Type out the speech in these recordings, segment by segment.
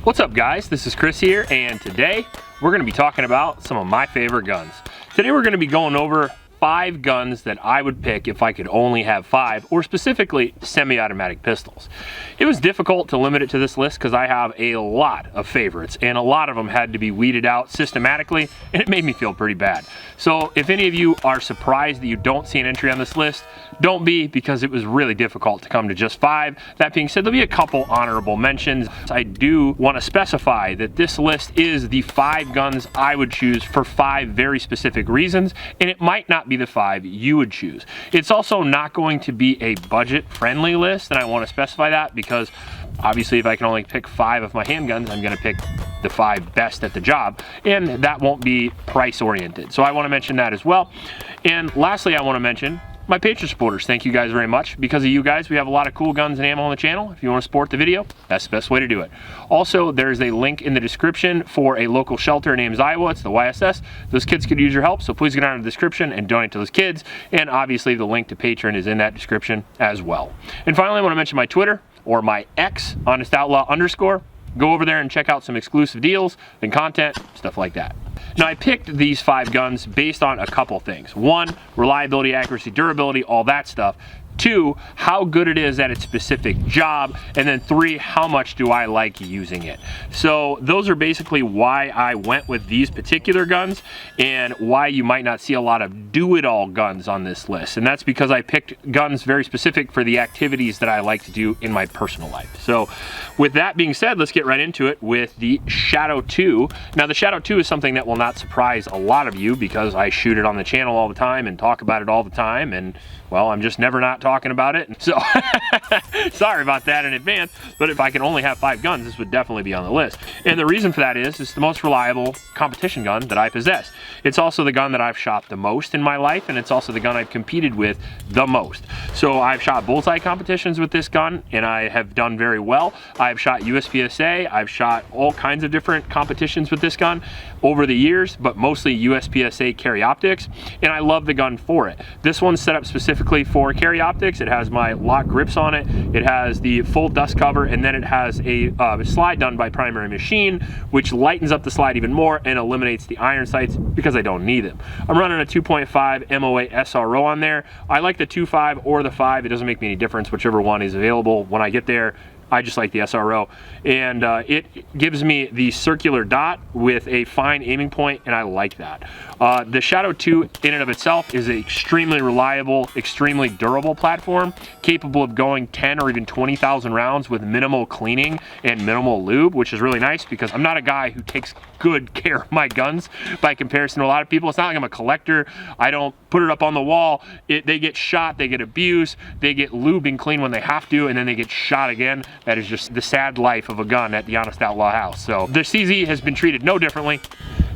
What's up guys, this is Chris here, and today we're going to be talking about some of my favorite guns. Today we're going to be going over 5 guns that I would pick if I could only have 5, or specifically semi-automatic pistols. It was difficult to limit it to this list because I have a lot of favorites, and a lot of them had to be weeded out systematically, and it made me feel pretty bad. So if any of you are surprised that you don't see an entry on this list, don't be, because it was really difficult to come to just 5. That being said, there'll be a couple honorable mentions. I do want to specify that this list is the 5 guns I would choose for 5 very specific reasons, and it might not be the 5 you would choose. It's also not going to be a budget-friendly list, and I want to specify that because obviously if I can only pick 5 of my handguns, I'm going to pick the 5 best at the job, and that won't be price-oriented. So I want to mention that as well. And lastly, I want to mention my Patreon supporters. Thank you guys very much. Because of you guys, we have a lot of cool guns and ammo on the channel. If you want to support the video, that's the best way to do it. Also, there's a link in the description for a local shelter named Iowa. It's the YSS. Those kids could use your help, so please get down in the description and donate to those kids. And obviously, the link to Patreon is in that description as well. And finally, I want to mention my Twitter, or my X, @HonestOutlaw_. Go over there and check out some exclusive deals and content, stuff like that. Now, I picked these 5 guns based on a couple things. 1, reliability, accuracy, durability, all that stuff. 2, how good it is at its specific job. And then 3, how much do I like using it? So those are basically why I went with these particular guns, and why you might not see a lot of do-it-all guns on this list. And that's because I picked guns very specific for the activities that I like to do in my personal life. So with that being said, let's get right into it with the Shadow 2. Now, the Shadow 2 is something that will not surprise a lot of you because I shoot it on the channel all the time and talk about it all the time, and well, I'm just never not talking about it. So sorry about that in advance, but if I can only have 5 guns, this would definitely be on the list. And the reason for that is it's the most reliable competition gun that I possess. It's also the gun that I've shot the most in my life, and it's also the gun I've competed with the most. So I've shot bullseye competitions with this gun, and I have done very well. I've shot USPSA, I've shot all kinds of different competitions with this gun over the years, but mostly USPSA carry optics, and I love the gun for it. This one's set up specifically for carry optics. It has my lock grips on it, it has the full dust cover, and then it has a slide done by Primary Machine, which lightens up the slide even more and eliminates the iron sights because I don't need them. I'm running a 2.5 MOA SRO on there. I like the 2.5 or the 5. It doesn't make me any difference, whichever one is available when I get there. I just like the SRO, and it gives me the circular dot with a fine aiming point, and I like that. The Shadow 2 in and of itself is an extremely reliable, extremely durable platform, capable of going 10 or even 20,000 rounds with minimal cleaning and minimal lube, which is really nice because I'm not a guy who takes good care of my guns by comparison to a lot of people. It's not like I'm a collector. I don't put it up on the wall. They get shot, they get abused, they get lubed and cleaned when they have to, and then they get shot again. That is just the sad life of a gun at the Honest Outlaw house. So the CZ has been treated no differently.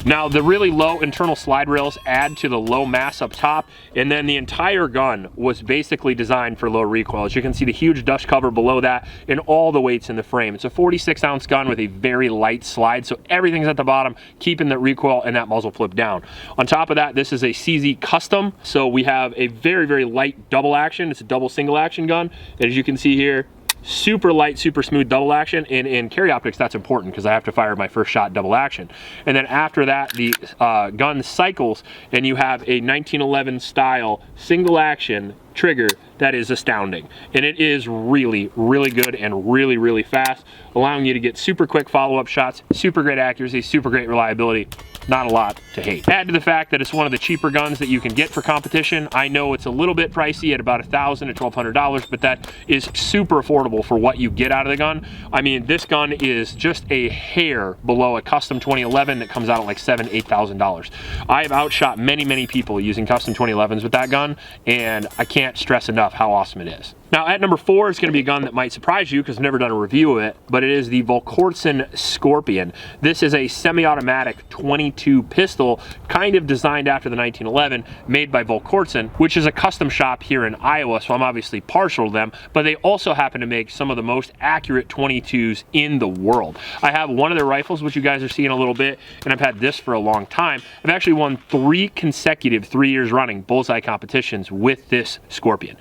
Now, the really low internal slide rails add to the low mass up top, and then the entire gun was basically designed for low recoil. As you can see, the huge dust cover below that and all the weights in the frame. It's a 46-ounce gun with a very light slide, so everything's at the bottom, keeping the recoil and that muzzle flip down. On top of that, this is a CZ custom, so we have a very, very light double action. It's a double single action gun, and as you can see here, super light, super smooth double action, and in carry optics that's important because I have to fire my first shot double action. And then after that, the gun cycles, and you have a 1911 style single action trigger that is astounding, and it is really, really good and really, really fast, allowing you to get super quick follow-up shots, super great accuracy, super great reliability. Not a lot to hate. Add to the fact that it's one of the cheaper guns that you can get for competition. I know it's a little bit pricey at about $1,000 to $1,200, but that is super affordable for what you get out of the gun. I mean, this gun is just a hair below a custom 2011 that comes out at like $7,000 to $8,000. I have outshot many, many people using custom 2011s with that gun, and I can't stress enough how awesome it is. Now, at number 4 is going to be a gun that might surprise you because I've never done a review of it, but it is the Vorton Scorpion. This is a semi-automatic 22 pistol, kind of designed after the 1911, made by Vorton, which is a custom shop here in Iowa, so I'm obviously partial to them, but they also happen to make some of the most accurate 22s in the world. I have one of their rifles, which you guys are seeing a little bit, and I've had this for a long time. I've actually won 3 consecutive 3 years running bullseye competitions with this Scorpion.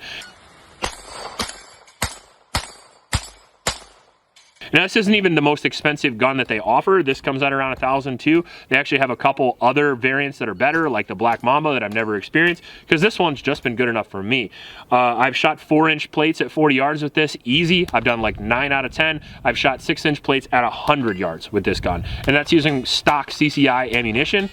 Now, this isn't even the most expensive gun that they offer. This comes out around $1,000 too. They actually have a couple other variants that are better, like the Black Mamba that I've never experienced, because this one's just been good enough for me. I've shot 4-inch plates at 40 yards with this, easy. I've done like 9 out of 10. I've shot 6-inch plates at 100 yards with this gun, and that's using stock CCI ammunition.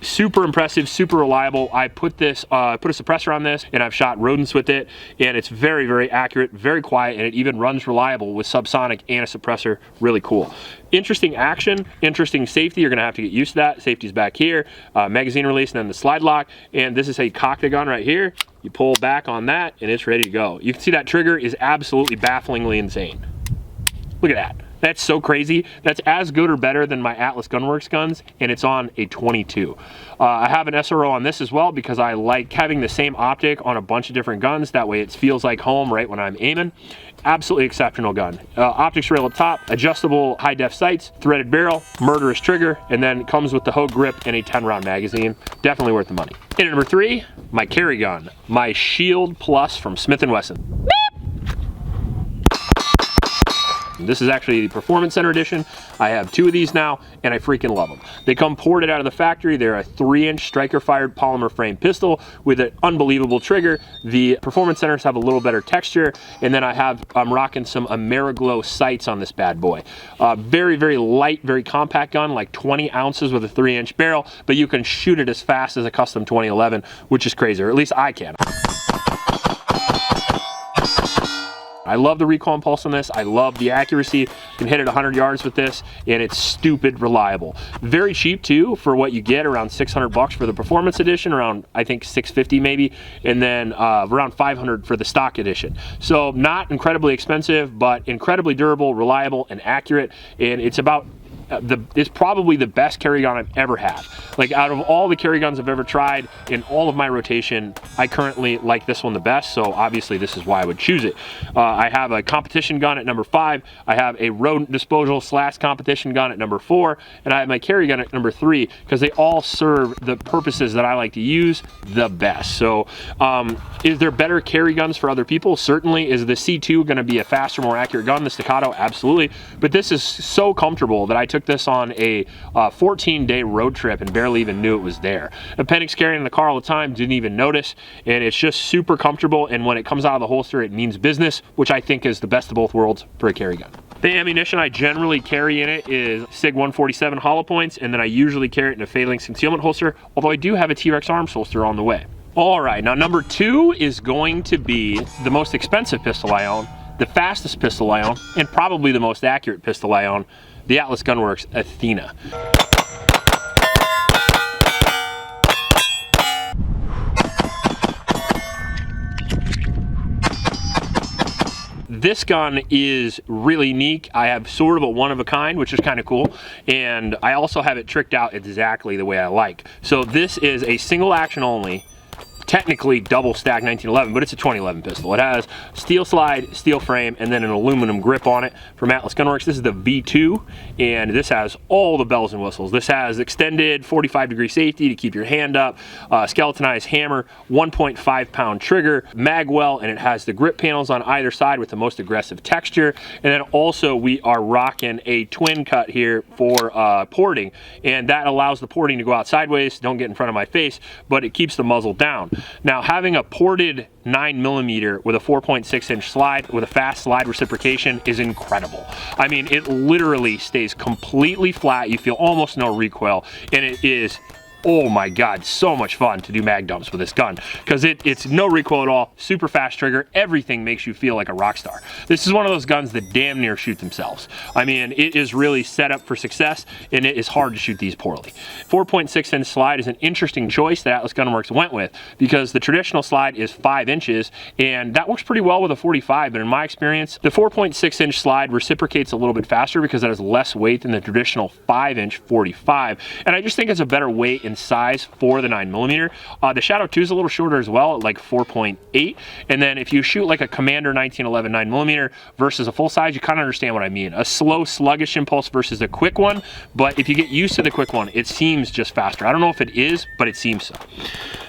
Super impressive, super reliable. I put a suppressor on this, and I've shot rodents with it, and it's very, very accurate, very quiet, and it even runs reliable with subsonic and a suppressor. Really cool. Interesting action, interesting safety. You're gonna have to get used to that. Safety's back here, magazine release, and then the slide lock. And this is how you cock the gun right here. You pull back on that, and it's ready to go. You can see that trigger is absolutely bafflingly insane. Look at that. That's so crazy. That's as good or better than my Atlas Gunworks guns, and it's on a 22. I have an SRO on this as well because I like having the same optic on a bunch of different guns. That way it feels like home right when I'm aiming. Absolutely exceptional gun. Optics rail up top, adjustable high def sights, threaded barrel, murderous trigger, and then comes with the Hogue grip and a 10-round magazine. Definitely worth the money. And number 3, my carry gun, my Shield Plus from Smith & Wesson. This is actually the Performance Center edition. I have 2 of these now, and I freaking love them. They come ported out of the factory. They're a 3-inch striker-fired polymer frame pistol with an unbelievable trigger. The Performance Centers have a little better texture, and then I'm rocking some Ameriglow sights on this bad boy. Very, very light, very compact gun, like 20 ounces with a 3-inch barrel, but you can shoot it as fast as a custom 2011, which is crazy, or at least I can. I love the recoil and pulse on this. I love the accuracy. You can hit it 100 yards with this, and it's stupid reliable. Very cheap too for what you get, around $600 for the Performance Edition, around I think $650 maybe, and then around $500 for the stock edition. So not incredibly expensive, but incredibly durable, reliable, and accurate. And it's it's probably the best carry gun I've ever had. Like, out of all the carry guns I've ever tried in all of my rotation, I currently like this one the best, so obviously this is why I would choose it. I have a competition gun at number 5, I have a rodent disposal / competition gun at number 4, and I have my carry gun at number 3, because they all serve the purposes that I like to use the best. So is there better carry guns for other people? Certainly. Is the C2 going to be a faster, more accurate gun? The Staccato? Absolutely. But this is so comfortable that I took this on a 14-day road trip and barely even knew it was there. Appendix carrying in the car all the time, didn't even notice, and it's just super comfortable, and when it comes out of the holster it means business, which I think is the best of both worlds for a carry gun. The ammunition I generally carry in it is SIG 147 hollow points, and then I usually carry it in a Phalanx concealment holster, although I do have a T-Rex arms holster on the way. All right, now number 2 is going to be the most expensive pistol I own, the fastest pistol I own, and probably the most accurate pistol I own, the Atlas Gunworks Athena. This gun is really unique. I have sort of a one-of-a-kind, which is kind of cool, and I also have it tricked out exactly the way I like. So this is a single action only, technically double stack 1911, but it's a 2011 pistol. It has steel slide, steel frame, and then an aluminum grip on it from Atlas Gunworks. This is the V2, and this has all the bells and whistles. This has extended 45-degree safety to keep your hand up, skeletonized hammer, 1.5-pound trigger, mag well, and it has the grip panels on either side with the most aggressive texture. And then also we are rocking a twin cut here for porting, and that allows the porting to go out sideways, don't get in front of my face, but it keeps the muzzle down. Now, having a ported 9mm with a 4.6-inch slide with a fast slide reciprocation is incredible. I mean, it literally stays completely flat. You feel almost no recoil, and it is, oh my God, so much fun to do mag dumps with this gun, because it's no recoil at all, super fast trigger, everything makes you feel like a rock star. This is one of those guns that damn near shoot themselves. I mean, it is really set up for success, and it is hard to shoot these poorly. 4.6-inch slide is an interesting choice that Atlas Gunworks went with, because the traditional slide is 5 inches, and that works pretty well with a 45, but in my experience, the 4.6-inch slide reciprocates a little bit faster because it has less weight than the traditional 5-inch 45, and I just think it's a better weight in size for the 9mm. The Shadow 2 is a little shorter as well, like 4.8. And then if you shoot like a Commander 1911 9mm versus a full size, you kind of understand what I mean. A slow, sluggish impulse versus a quick one. But if you get used to the quick one, it seems just faster. I don't know if it is, but it seems so.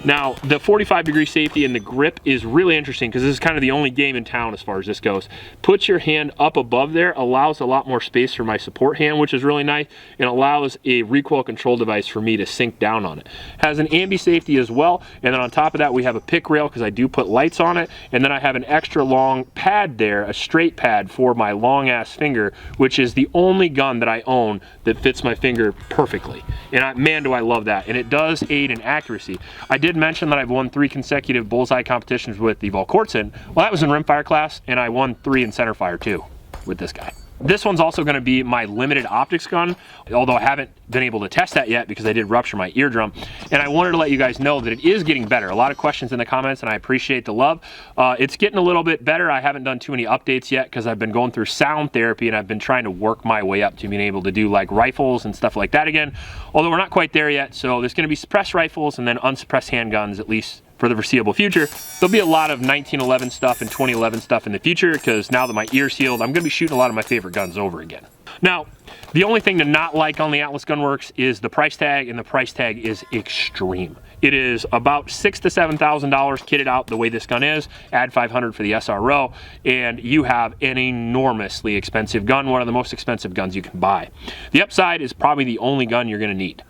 Now, the 45-degree safety and the grip is really interesting because this is kind of the only game in town as far as this goes. Put your hand up above there, allows a lot more space for my support hand, which is really nice, and allows a recoil control device for me to sink down on it. Has an ambi safety as well, and then on top of that we have a pick rail because I do put lights on it, and then I have an extra long pad there, a straight pad for my long ass finger, which is the only gun that I own that fits my finger perfectly. And man, do I love that. And it does aid in accuracy. I did mention that I've won 3 consecutive bullseye competitions with the Vorton. Well, that was in rimfire class, and I won 3 in centerfire too with this guy. This one's also going to be my limited optics gun, although I haven't been able to test that yet because I did rupture my eardrum. And I wanted to let you guys know that it is getting better. A lot of questions in the comments, and I appreciate the love. It's getting a little bit better. I haven't done too many updates yet because I've been going through sound therapy, and I've been trying to work my way up to being able to do like rifles and stuff like that again. Although we're not quite there yet, so there's going to be suppressed rifles and then unsuppressed handguns, at least for the foreseeable future. There'll be a lot of 1911 stuff and 2011 stuff in the future because now that my ear's healed, I'm gonna be shooting a lot of my favorite guns over again. Now, the only thing to not like on the Atlas Gunworks is the price tag, and the price tag is extreme. It is about $6,000 to $7,000 kitted out the way this gun is. Add $500 for the SRO, and you have an enormously expensive gun, one of the most expensive guns you can buy. The upside is probably the only gun you're gonna need.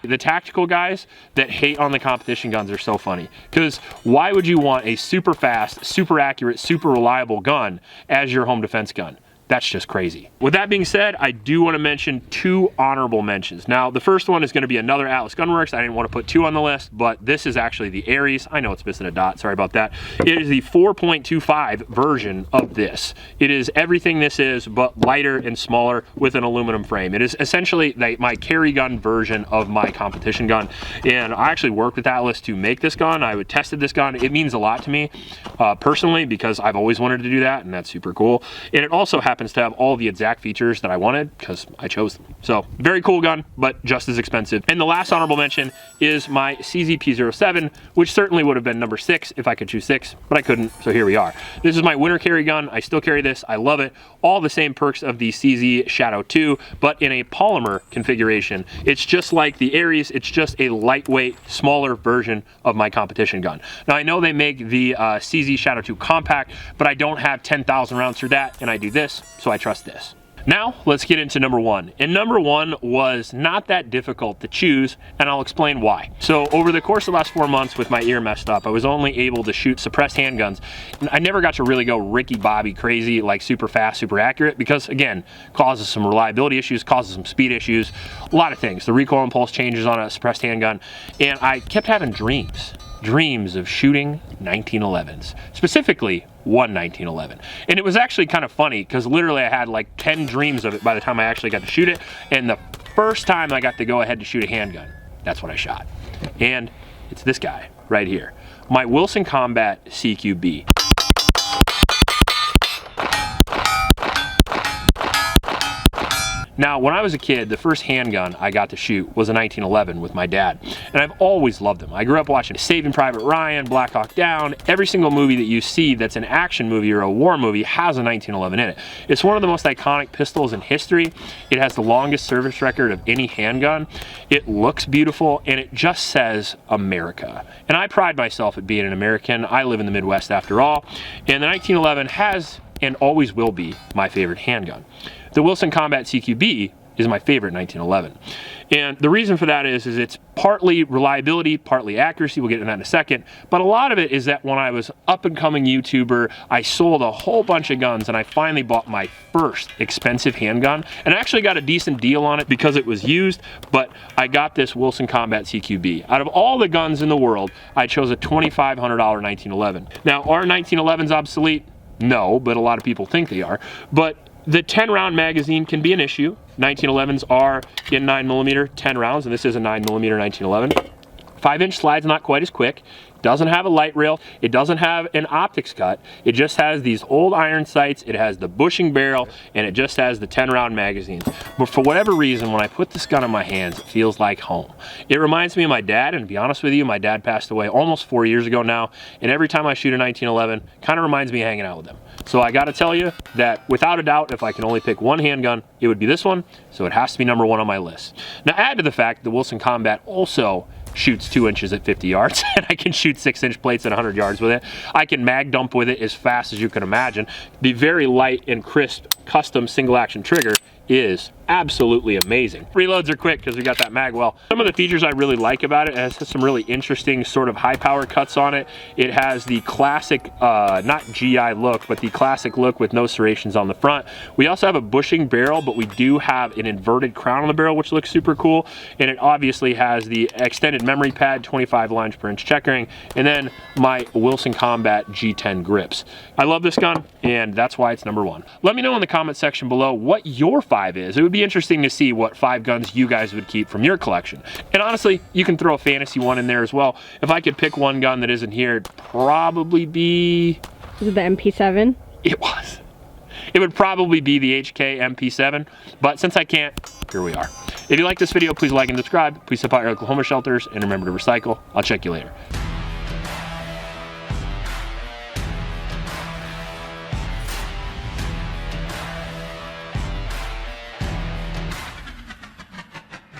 The tactical guys that hate on the competition guns are so funny, because why would you want a super fast, super accurate, super reliable gun as your home defense gun? That's just crazy. With that being said, I do want to mention 2 honorable mentions. Now, the first one is going to be another Atlas Gunworks. I didn't want to put 2 on the list, but this is actually the Ares. I know it's missing a dot, sorry about that. It is the 4.25 version of this. It is everything this is, but lighter and smaller with an aluminum frame. It is essentially like my carry gun version of my competition gun. And I actually worked with Atlas to make this gun. I tested this gun. It means a lot to me personally because I've always wanted to do that, and that's super cool. And it also happens to have all the exact features that I wanted because I chose them. So very cool gun, but just as expensive. And the last honorable mention is my CZP-07, which certainly would have been number 6 if I could choose 6, but I couldn't, so here we are. This is my winter carry gun. I still carry this. I love it. All the same perks of the CZ Shadow 2, but in a polymer configuration. It's just like the Ares. It's just a lightweight, smaller version of my competition gun. Now, I know they make the CZ Shadow 2 compact, but I don't have 10,000 rounds for that, and I do this, so I trust this. Now, let's get into number 1. And number 1 was not that difficult to choose, and I'll explain why. So over the course of the last 4 months with my ear messed up, I was only able to shoot suppressed handguns. And I never got to really go Ricky Bobby crazy, like super fast, super accurate, because again, causes some reliability issues, causes some speed issues, a lot of things. The recoil impulse changes on a suppressed handgun, and I kept having dreams of shooting 1911s, specifically one 1911. And it was actually kind of funny because literally I had like 10 dreams of it by the time I actually got to shoot it. And the first time I got to go ahead to shoot a handgun, that's what I shot. And it's this guy right here, my Wesson Combat CQB. Now, when I was a kid, the first handgun I got to shoot was a 1911 with my dad, and I've always loved them. I grew up watching Saving Private Ryan, Black Hawk Down. Every single movie that you see that's an action movie or a war movie has a 1911 in it. It's one of the most iconic pistols in history. It has the longest service record of any handgun. It looks beautiful, and it just says America. And I pride myself at being an American. I live in the Midwest after all, and the 1911 has and always will be my favorite handgun. The Wesson Combat CQB is my favorite 1911. And the reason for that is it's partly reliability, partly accuracy. We'll get into that in a second. But a lot of it is that when I was up and coming YouTuber, I sold a whole bunch of guns, and I finally bought my first expensive handgun. And I actually got a decent deal on it because it was used, but I got this Wesson Combat CQB. Out of all the guns in the world, I chose a $2,500 1911. Now, are 1911s obsolete? No, but a lot of people think they are. But the 10-round magazine can be an issue. 1911s are in 9mm 10 rounds, and this is a 9mm 1911. 5-inch slide's not quite as quick. Doesn't have a light rail. It doesn't have an optics cut. It just has these old iron sights. It has the bushing barrel, and it just has the 10-round magazines. But for whatever reason, when I put this gun in my hands, it feels like home. It reminds me of my dad, and to be honest with you, my dad passed away almost 4 years ago now, and every time I shoot a 1911, kind of reminds me of hanging out with him. So I gotta tell you that without a doubt, if I can only pick one handgun, it would be this one, so it has to be number 1 on my list. Now add to the fact that Wilson Combat also shoots 2 inches at 50 yards, and I can shoot 6-inch plates at 100 yards with it. I can mag dump with it as fast as you can imagine. The very light and crisp custom single action trigger is absolutely amazing. Reloads are quick because we got that mag well. Some of the features I really like about it, it has some really interesting sort of high power cuts on it. It has the classic, not GI look, but the classic look with no serrations on the front. We also have a bushing barrel, but we do have an inverted crown on the barrel, which looks super cool. And it obviously has the extended memory pad, 25 lines per inch checkering, and then my Wilson Combat G10 grips. I love this gun, and that's why it's number 1. Let me know in the comment section below what your 5 is. It would be interesting to see what 5 guns you guys would keep from your collection. And honestly, you can throw a fantasy one in there as well. If I could pick one gun that isn't here, it'd probably be... Is it the MP7? It was. It would probably be the HK MP7, but since I can't, here we are. If you like this video, please like and subscribe. Please support your Oklahoma shelters, and remember to recycle. I'll check you later.